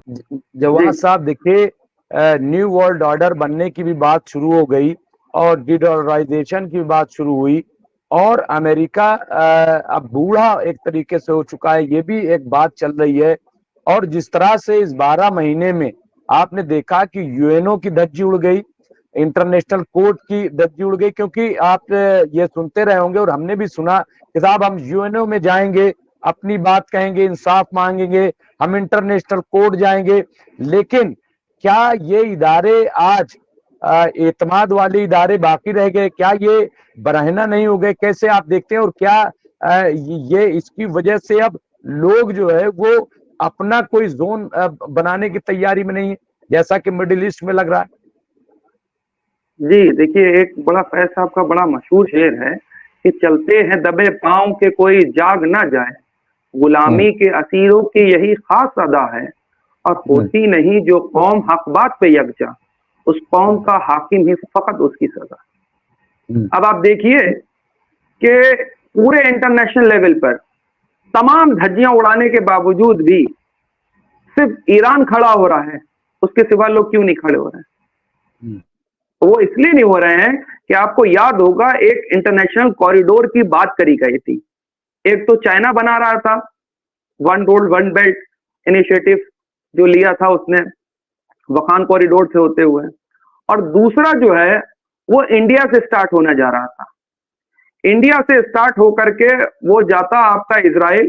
जी। जवाद साहब देखिए, new world order बनने की भी बात शुरू हो गई और डिडॉलराइजेशन की बात शुरू हुई और अमेरिका अब बूढ़ा एक तरीके से हो चुका है, ये भी एक बात चल रही है। और जिस तरह से इस 12 महीने में आपने देखा कि यूएनओ की धज्जी उड़ गई, इंटरनेशनल कोर्ट की धज्जी उड़ गई, क्योंकि आप ये सुनते रहे होंगे और हमने भी सुना कि साहब हम यूएनओ में जाएंगे, अपनी बात कहेंगे, इंसाफ मांगेंगे, हम इंटरनेशनल कोर्ट जाएंगे। लेकिन क्या ये इदारे आज एतमाद वाले इदारे बाकी रह गए? क्या ये बरहना नहीं हो गए? कैसे आप देखते हैं? और क्या ये इसकी वजह से अब लोग जो है वो अपना कोई जोन बनाने की तैयारी में नहीं है, जैसा कि मिडिल ईस्ट में लग रहा है? जी, देखिए, एक बड़ा फैज साहब का बड़ा मशहूर शेर है कि चलते हैं दबे पांव के कोई जाग ना जाए, हम्म, गुलामी के असीरों की यही खास अदा है, और हम्म, होती नहीं जो कौम हक बात पे यकजा, उस कौम का हाकिम ही फकत उसकी सजा। हम्म, अब आप देखिए कि पूरे इंटरनेशनल लेवल पर तमाम धज्जियां उड़ाने के बावजूद भी सिर्फ ईरान खड़ा हो रहा है, उसके सिवा लोग क्यों नहीं खड़े हो रहे हैं? हम्म, वो इसलिए नहीं हो रहे हैं कि आपको याद होगा एक इंटरनेशनल कॉरिडोर की बात करी गई थी। एक तो चाइना बना रहा था, one road one belt initiative जो लिया था उसने, वखान कॉरिडोर से होते हुए, और दूसरा जो है वो इंडिया से स्टार्ट होने जा रहा था। इंडिया से स्टार्ट होकर के वो जाता आपका इसराइल,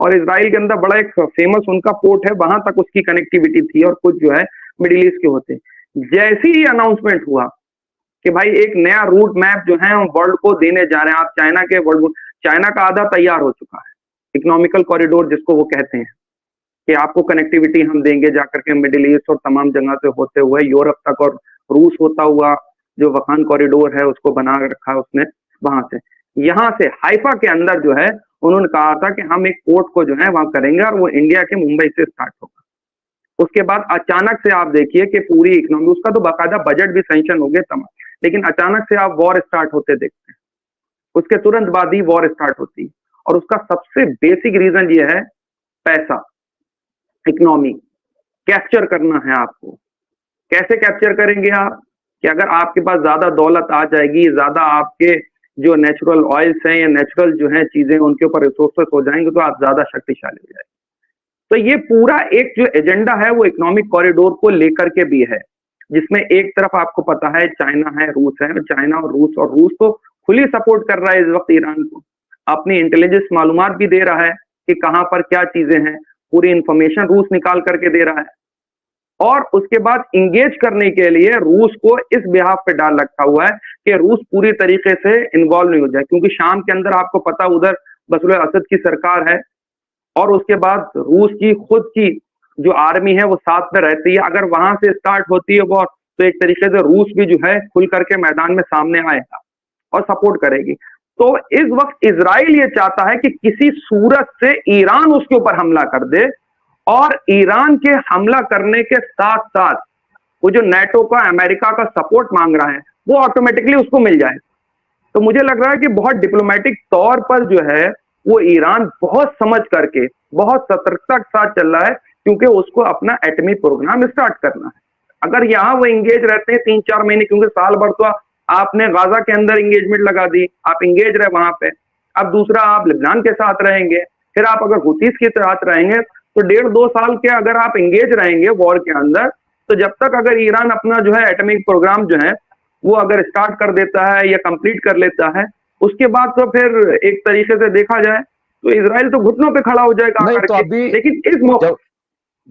और इसराइल के अंदर बड़ा एक फेमस उनका पोर्ट है, वहां तक उसकी कनेक्टिविटी थी, और कुछ जो है मिडिल ईस्ट के होते। जैसे ही अनाउंसमेंट हुआ कि भाई एक नया रूट मैप जो है हम वर्ल्ड को देने जा रहे हैं, आप चाइना के वर्ल्ड, चाइना का आधा तैयार हो चुका है, इकोनॉमिकल कॉरिडोर जिसको वो कहते हैं, कि आपको कनेक्टिविटी हम देंगे जाकर के मिडिल ईस्ट और तमाम जगह से होते हुए यूरोप तक, और रूस होता हुआ जो वखान कॉरिडोर है उसको बना रखा उसने वहां से। यहाँ से हाइफा के अंदर जो है उन्होंने कहा था कि हम एक पोर्ट को जो है वहां करेंगे, और वो इंडिया के मुंबई से स्टार्ट होगा। उसके बाद अचानक से आप देखिए कि पूरी इकोनॉमी, उसका तो बाकायदा बजट भी सैंक्शन हो गया तमाम, लेकिन अचानक से आप वॉर स्टार्ट होते देखते हैं, उसके तुरंत बाद ही वॉर स्टार्ट होती है। और उसका सबसे बेसिक रीजन ये है, पैसा, इकोनॉमी कैप्चर करना है आपको। कैसे कैप्चर करेंगे आप? कि अगर आपके पास ज्यादा दौलत आ जाएगी, ज्यादा आपके जो नेचुरल ऑयल्स हैं या नेचुरल जो है चीजें उनके ऊपर रिसोर्सेस हो जाएंगे, तो आप ज्यादा शक्तिशाली हो जाएंगे। तो ये पूरा एक जो एजेंडा है वो इकोनॉमिक कॉरिडोर को लेकर के भी है, जिसमें एक तरफ आपको पता है चाइना है, रूस है, और चाइना और रूस तो खुली सपोर्ट कर रहा है इस वक्त ईरान को, अपनी इंटेलिजेंस मालूमात भी दे रहा है कि कहां पर क्या चीजें हैं, पूरी इंफॉर्मेशन रूस निकाल करके दे रहा है। और उसके बाद इंगेज करने के लिए रूस को इस बिहाफ पे डाल रखा हुआ है कि रूस पूरी तरीके से इन्वॉल्व नहीं हो जाए, क्योंकि शाम के अंदर आपको पता उधर बशर असद की सरकार है, और उसके बाद रूस की खुद की जो आर्मी है वो साथ में रहती है। अगर वहां से स्टार्ट होती है वॉर, तो एक तरीके से रूस भी जो है खुल करके मैदान में सामने आएगा और सपोर्ट करेगी। तो इस वक्त इसराइल ये चाहता है कि किसी सूरत से ईरान उसके ऊपर हमला कर दे, और ईरान के हमला करने के साथ साथ वो जो नेटो का, अमेरिका का सपोर्ट मांग रहा है, वो ऑटोमेटिकली उसको मिल जाए। तो मुझे लग रहा है कि बहुत डिप्लोमेटिक तौर पर जो है वो ईरान बहुत समझ करके, बहुत सतर्कता के साथ चल रहा है, क्योंकि उसको अपना एटमी प्रोग्राम स्टार्ट करना है। अगर यहाँ वो इंगेज रहते हैं 3-4 महीने, क्योंकि साल भर तो आपने गाजा के अंदर इंगेजमेंट लगा दी, आप इंगेज रहे वहां पे। अब दूसरा आप लिबनान के साथ रहेंगे, फिर आप अगर हुतीस के साथ रहेंगे, तो 1.5-2 साल के अगर आप इंगेज रहेंगे वॉर के अंदर, तो जब तक अगर ईरान अपना जो है एटॉमिक प्रोग्राम जो है वो अगर स्टार्ट कर देता है या कंप्लीट कर लेता है, उसके बाद तो फिर एक तरीके से देखा जाए तो इसराइल तो घुटनों पे खड़ा हो जाएगा नहीं आकर तो के। अभी लेकिन इस मौके,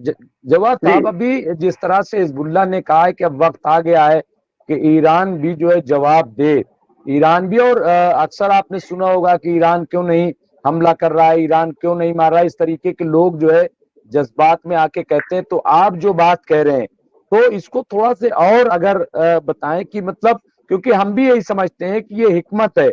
जब जवाब जी साहब, अभी जिस तरह से हिजबुल्लाह ने कहा है कि अब वक्त आ गया है कि ईरान भी जो है जवाब दे, ईरान भी, और अक्सर आपने सुना होगा कि ईरान क्यों नहीं हमला कर रहा है, ईरान क्यों नहीं मार रहा है, इस तरीके के लोग जो है जज्बात में आके कहते हैं। तो आप जो बात कह रहे हैं, तो इसको थोड़ा से और अगर बताएं कि मतलब, क्योंकि हम भी यही समझते हैं कि ये हिकमत है,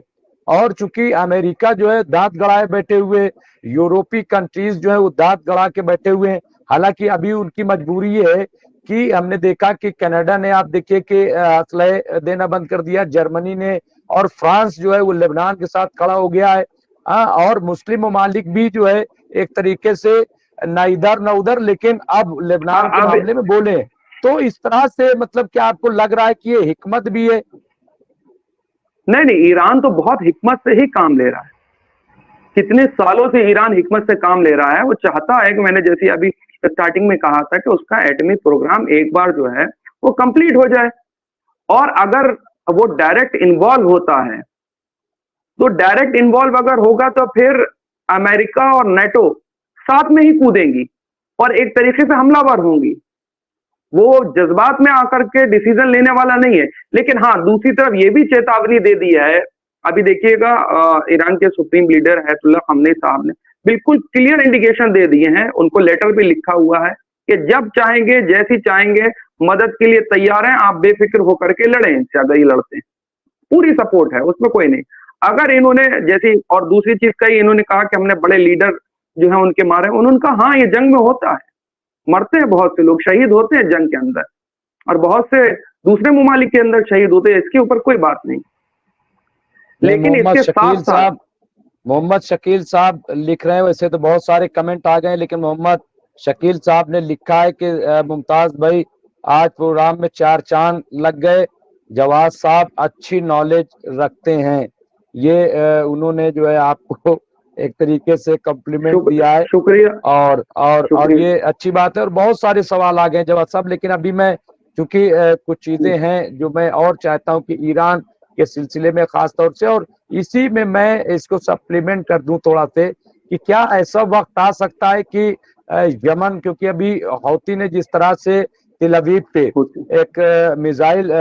और चूंकि अमेरिका जो है दांत गड़ाए बैठे हुए, यूरोपीय कंट्रीज जो है वो दांत गड़ा के बैठे हुए हैं। हालांकि अभी उनकी मजबूरी ये है कि हमने देखा कि कनाडा ने, आप देखिए कि असलहे देना बंद कर दिया, जर्मनी ने, और फ्रांस जो है वो लेबनान के साथ खड़ा हो गया है। और मुस्लिम ममालिक भी जो है एक तरीके से ना इधर ना उधर, लेकिन अब लेबनान के अब मामले में बोले। तो इस तरह से मतलब क्या आपको लग रहा है कि ये हिकमत भी है? नहीं नहीं, ईरान तो बहुत हिकमत से ही काम ले रहा है। कितने सालों से ईरान हिकमत से काम ले रहा है। वो चाहता है कि, मैंने जैसे अभी स्टार्टिंग में कहा था, कि उसका एटमी प्रोग्राम एक बार जो है वो कंप्लीट हो जाए। और अगर वो डायरेक्ट इन्वॉल्व होता है, तो डायरेक्ट इन्वॉल्व अगर होगा तो फिर अमेरिका और नेटो साथ में ही कूदेंगी और एक तरीके से हमलावर होंगी। वो जज्बात में आकर के डिसीजन लेने वाला नहीं है। लेकिन हाँ, दूसरी तरफ ये भी चेतावनी दे दी है। अभी देखिएगा, ईरान के सुप्रीम लीडर अयतुल्लाह खamenei साहब ने बिल्कुल क्लियर इंडिकेशन दे दिए हैं। उनको लेटर भी लिखा हुआ है कि जब चाहेंगे, जैसी चाहेंगे, मदद के लिए तैयार हैं, आप बेफिक्र होकर के लड़ें, इनसे अगर ये लड़ते हैं। पूरी सपोर्ट है, उसमें कोई नहीं। अगर इन्होंने जैसी और दूसरी चीज कही, इन्होंने कहा कि हमने बड़े लीडर जो है उनके मारे, उन्होंने कहा हाँ, ये जंग में होता है, मरते हैं बहुत से लोग, शहीद होते हैं जंग के अंदर, और बहुत से दूसरे ममालिक के अंदर शहीद होते हैं। इसके ऊपर कोई बात नहीं। लेकिन इसके साथ साथ मोहम्मद शकील साहब लिख रहे हैं, वैसे तो बहुत सारे कमेंट आ गए, लेकिन मोहम्मद शकील साहब ने लिखा है कि मुमताज भाई, आज प्रोग्राम में 4 चांद लग गए। जवाद साहब अच्छी नॉलेज रखते हैं। ये उन्होंने जो है आपको एक तरीके से कम्प्लीमेंट दिया है। शुक्रिया। और ये अच्छी बात है। और बहुत सारे सवाल आ गए जवाब साहब, लेकिन अभी मैं चूंकि कुछ चीजें हैं जो मैं और चाहता हूं कि ईरान के सिलसिले में खास तौर से, और इसी में मैं इसको सप्लीमेंट कर दूं थोड़ा से, कि क्या ऐसा वक्त आ सकता है कि यमन, क्योंकि अभी हौती ने जिस तरह से तेल अवीव पे एक मिसाइल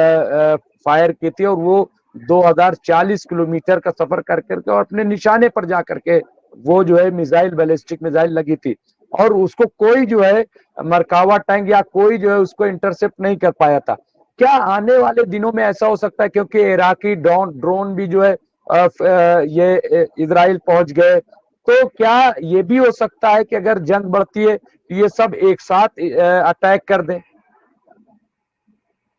फायर की थी, और वो 2040 किलोमीटर का सफर कर करके और अपने निशाने पर जा करके वो जो है मिसाइल, बैलिस्टिक मिसाइल लगी थी, और उसको कोई जो है मरकावा टैंक या कोई जो है उसको इंटरसेप्ट नहीं कर पाया था। क्या आने वाले दिनों में ऐसा हो सकता है, क्योंकि इराकी ड्रोन भी जो है ये इजराइल पहुंच गए, तो क्या ये भी हो सकता है कि अगर जंग बढ़ती है तो ये सब एक साथ अटैक कर दें?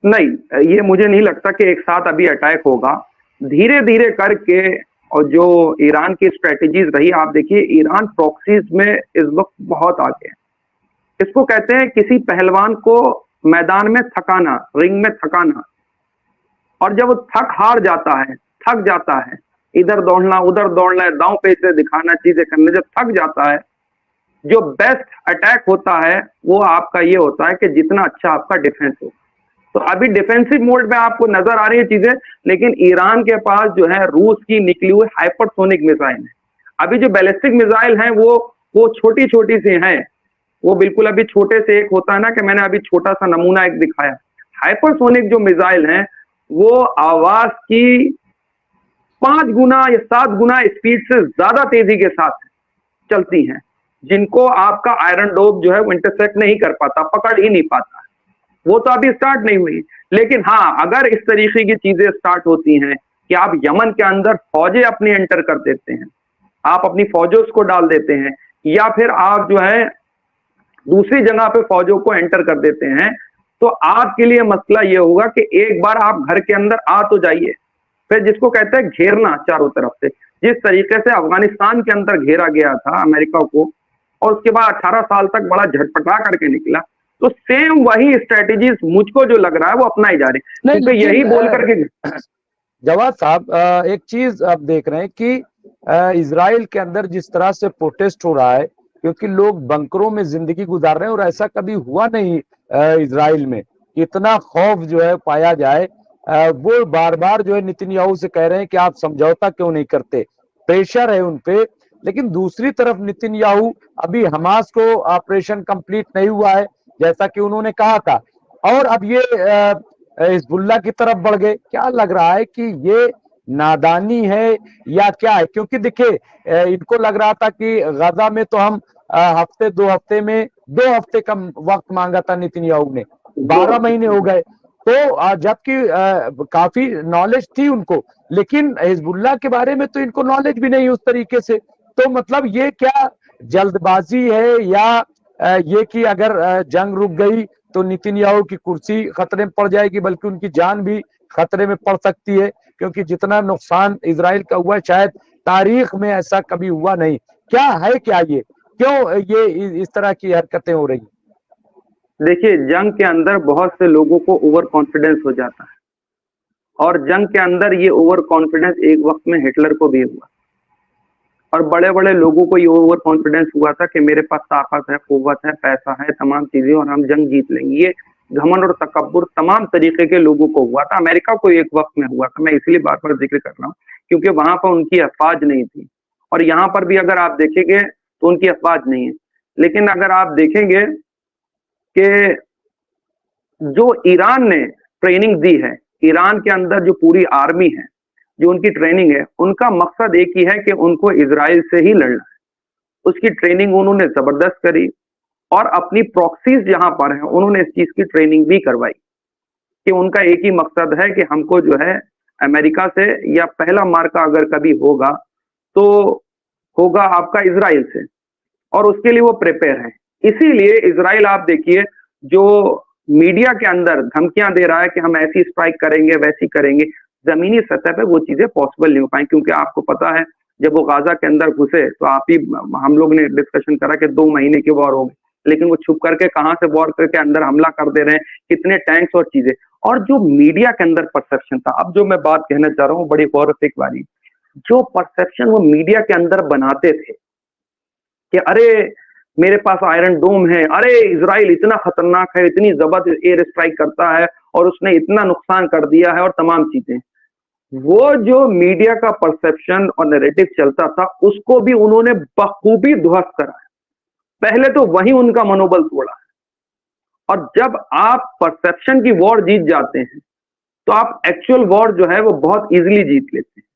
नहीं, ये मुझे नहीं लगता कि एक साथ अभी अटैक होगा। धीरे धीरे करके, और जो ईरान की स्ट्रेटेजीज रही, आप देखिए, ईरान प्रॉक्सीज में इस वक्त बहुत आगे है। इसको कहते हैं किसी पहलवान को मैदान में थकाना, रिंग में थकाना। और जब वो थक जाता है, इधर दौड़ना उधर दौड़ना, दांव पे से दिखाना, चीजें करने, जब थक जाता है, जो बेस्ट अटैक होता है वो आपका ये होता है कि जितना अच्छा आपका डिफेंस हो। तो अभी डिफेंसिव मोड में आपको नजर आ रही है चीजें। लेकिन ईरान के पास जो है रूस की निकली हुई हाइपरसोनिक मिसाइल है। अभी जो बैलिस्टिक मिसाइल है वो छोटी छोटी सी हैं। वो बिल्कुल अभी छोटे से, एक होता है ना कि मैंने अभी छोटा सा नमूना एक दिखाया। हाइपरसोनिक जो मिसाइल है वो आवाज की 5 गुना या 7 गुना स्पीड से ज्यादा तेजी के साथ चलती हैं, जिनको आपका आयरन डोम जो है वो इंटरसेप्ट नहीं कर पाता, पकड़ ही नहीं पाता। वो तो अभी स्टार्ट नहीं हुई। लेकिन हाँ, अगर इस तरीके की चीजें स्टार्ट होती हैं कि आप यमन के अंदर फौजें अपनी एंटर कर देते हैं, आप अपनी फौजों को डाल देते हैं, या फिर आप जो है दूसरी जगह पे फौजों को एंटर कर देते हैं, तो आपके लिए मसला ये होगा कि एक बार आप घर के अंदर आ तो जाइए, फिर जिसको कहते हैं घेरना चारों तरफ से, जिस तरीके से अफगानिस्तान के अंदर घेरा गया था अमेरिका को, और उसके बाद 18 साल तक बड़ा झटपटा करके निकला। तो सेम वही स्ट्रेटेजीज मुझको जो लग रहा है वो अपनाई जा रही है। क्योंकि यही बोल करके जवाद साहब, एक चीज आप देख रहे हैं कि इजराइल के अंदर जिस तरह से प्रोटेस्ट हो रहा है, क्योंकि लोग बंकरों में जिंदगी गुजार रहे हैं, और ऐसा कभी हुआ नहीं इजराइल में, इतना खौफ जो है पाया जाए। वो बार बार जो है नेतन्याहू से कह रहे हैं कि आप समझौता क्यों नहीं करते, प्रेशर है उनपे। लेकिन दूसरी तरफ नेतन्याहू, अभी हमास को ऑपरेशन कंप्लीट नहीं हुआ है जैसा कि उन्होंने कहा था, और अब ये हिजबुल्लाह की तरफ बढ़ गए। क्या लग रहा है कि ये नादानी है या क्या है? क्योंकि देखिए, इनको लग रहा था कि गाजा में तो हम हफ्ते 2 हफ्ते में, 2 हफ्ते का वक्त मांगा था नेतन्याहू ने, 12 महीने हो गए। तो जबकि काफी नॉलेज थी उनको, लेकिन हिजबुल्लाह के बारे में तो इनको नॉलेज भी नहीं उस तरीके से। तो मतलब ये क्या जल्दबाजी है, या ये कि अगर जंग रुक गई तो नेतन्याहू की कुर्सी खतरे में पड़ जाएगी, बल्कि उनकी जान भी खतरे में पड़ सकती है, क्योंकि जितना नुकसान इजराइल का हुआ शायद तारीख में ऐसा कभी हुआ नहीं। क्या है क्या ये? क्यों ये इस तरह की हरकतें हो रही? देखिए, जंग के अंदर बहुत से लोगों को ओवर कॉन्फिडेंस हो जाता है, और जंग के अंदर ये ओवर कॉन्फिडेंस एक वक्त में हिटलर को भी हुआ, और बड़े बड़े लोगों को ये ओवर कॉन्फिडेंस हुआ था कि मेरे पास ताकत है, कुव्वत है, पैसा है, तमाम चीजें, और हम जंग जीत लेंगे। ये घमंड और तकब्बुर तमाम तरीके के लोगों को हुआ था। अमेरिका को एक वक्त में हुआ था, मैं इसलिए बार बार जिक्र कर रहा हूँ क्योंकि वहां पर उनकी अफवाज नहीं थी, और यहाँ पर भी अगर आप देखेंगे तो उनकी अफवाज नहीं है। लेकिन अगर आप देखेंगे कि जो ईरान ने ट्रेनिंग दी है, ईरान के अंदर जो पूरी आर्मी है, जो उनकी ट्रेनिंग है, उनका मकसद एक ही है कि उनको इजराइल से ही लड़ना है। उसकी ट्रेनिंग उन्होंने जबरदस्त करी, और अपनी प्रॉक्सीज जहां पर है उन्होंने इस चीज की ट्रेनिंग भी करवाई कि उनका एक ही मकसद है कि हमको जो है अमेरिका से, या पहला मार्का अगर कभी होगा तो होगा आपका इजराइल से, और उसके लिए वो प्रिपेयर है। इसीलिए इजराइल आप देखिए जो मीडिया के अंदर धमकियां दे रहा है कि हम ऐसी स्ट्राइक करेंगे, वैसी करेंगे, जमीनी सतह पे वो चीजें पॉसिबल नहीं हो पाई, क्योंकि आपको पता है जब वो गाजा के अंदर घुसे तो आप ही हम लोग ने डिस्कशन करा कि 2 महीने की वॉर होगी, लेकिन वो छुप करके कहां से वॉर करके अंदर हमला कर दे रहे हैं, कितने टैंक्स और चीजें। और जो मीडिया के अंदर परसेप्शन था, अब जो मैं बात कहना चाह रहा हूँ बड़ी गौरफिक वाली, जो परसेप्शन वो मीडिया के अंदर बनाते थे कि अरे मेरे पास आयरन डोम है, अरे इजराइल इतना खतरनाक है, इतनी जबरदस्त एयर स्ट्राइक करता है और उसने इतना नुकसान कर दिया है, और तमाम चीजें, वो जो मीडिया का परसेप्शन और नैरेटिव चलता था उसको भी उन्होंने बखूबी ध्वस्त करा है। पहले तो वही उनका मनोबल तोड़ा है, और जब आप परसेप्शन की वॉर जीत जाते हैं तो आप एक्चुअल वॉर जो है वो बहुत इजीली जीत लेते हैं,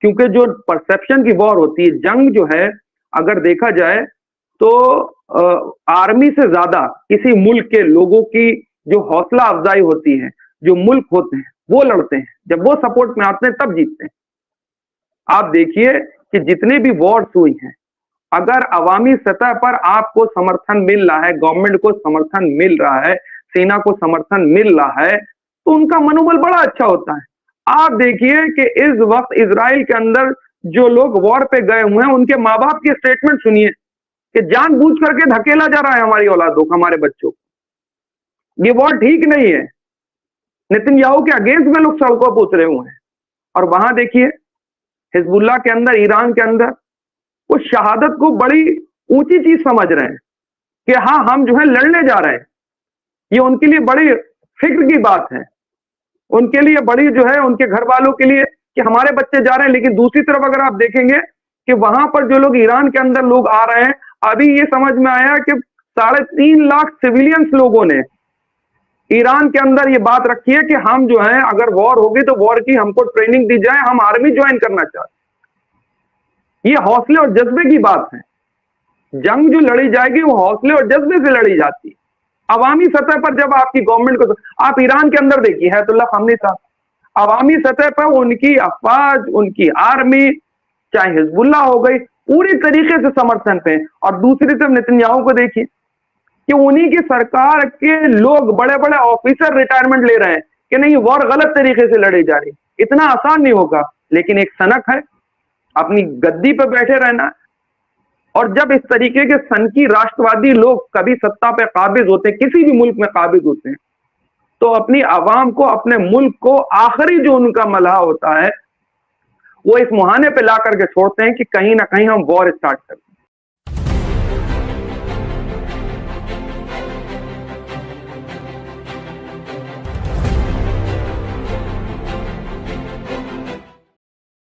क्योंकि जो परसेप्शन की वॉर होती है, जंग जो है अगर देखा जाए तो आर्मी से ज्यादा किसी मुल्क के लोगों की जो हौसला अफजाई होती है, जो मुल्क होते हैं वो लड़ते हैं, जब वो सपोर्ट में आते हैं तब जीतते हैं। आप देखिए कि जितने भी वॉर्स हुई हैं, अगर अवामी सतह पर आपको समर्थन मिल रहा है, गवर्नमेंट को समर्थन मिल रहा है, सेना को समर्थन मिल रहा है, तो उनका मनोबल बड़ा अच्छा होता है। आप देखिए कि इस वक्त इजराइल के अंदर जो लोग वॉर पे गए हुए हैं उनके माँ बाप के स्टेटमेंट सुनिए कि जानबूझ करके धकेला जा रहा है हमारी औलादों को, हमारे बच्चों को, ये वॉर ठीक नहीं है। नेतन्याहू के अगेंस्ट में लोग सड़कों पर उतरे हुए हैं, और वहां देखिए हिजबुल्लाह के अंदर, ईरान के अंदर वो शहादत को बड़ी ऊंची चीज समझ रहे हैं कि हाँ हम जो है लड़ने जा रहे हैं। ये उनके लिए बड़ी फिक्र की बात है, उनके लिए बड़ी जो है, उनके घर वालों के लिए कि हमारे बच्चे जा रहे हैं। लेकिन दूसरी तरफ अगर आप देखेंगे कि वहां पर जो लोग ईरान के अंदर लोग आ रहे हैं, अभी ये समझ में आया कि 3.5 लाख सिविलियंस लोगों ने ईरान के अंदर ये बात रखी है कि हम जो है अगर वॉर होगी तो वॉर की हमको ट्रेनिंग दी जाए, हम आर्मी ज्वाइन करना चाहते हैं। ये हौसले और जज्बे की बात है। जंग जो लड़ी जाएगी वो हौसले और जज्बे से लड़ी जाती है। अवामी सतह पर जब आपकी गवर्नमेंट को, आप ईरान के अंदर देखिए आयतुल्लाह खामनी साहब, अवामी सतह पर उनकी अफवाज, उनकी आर्मी, चाहे हिजबुल्लाह हो गई, पूरी तरीके से समर्थन पे। और दूसरी तरफ नेतन्याहू को देखिए कि उन्हीं की सरकार के लोग, बड़े बड़े ऑफिसर रिटायरमेंट ले रहे हैं कि नहीं वॉर गलत तरीके से लड़ी जा रही, इतना आसान नहीं होगा। लेकिन एक सनक है, अपनी गद्दी पर बैठे रहना, और जब इस तरीके के सनकी राष्ट्रवादी लोग कभी सत्ता पे काबिज होते हैं, किसी भी मुल्क में काबिज होते हैं, तो अपनी आवाम को, अपने मुल्क को आखिरी जो उनका मलहा होता है वो इस मुहाने पे ला करके छोड़ते हैं कि कहीं ना कहीं हम वॉर स्टार्ट करें।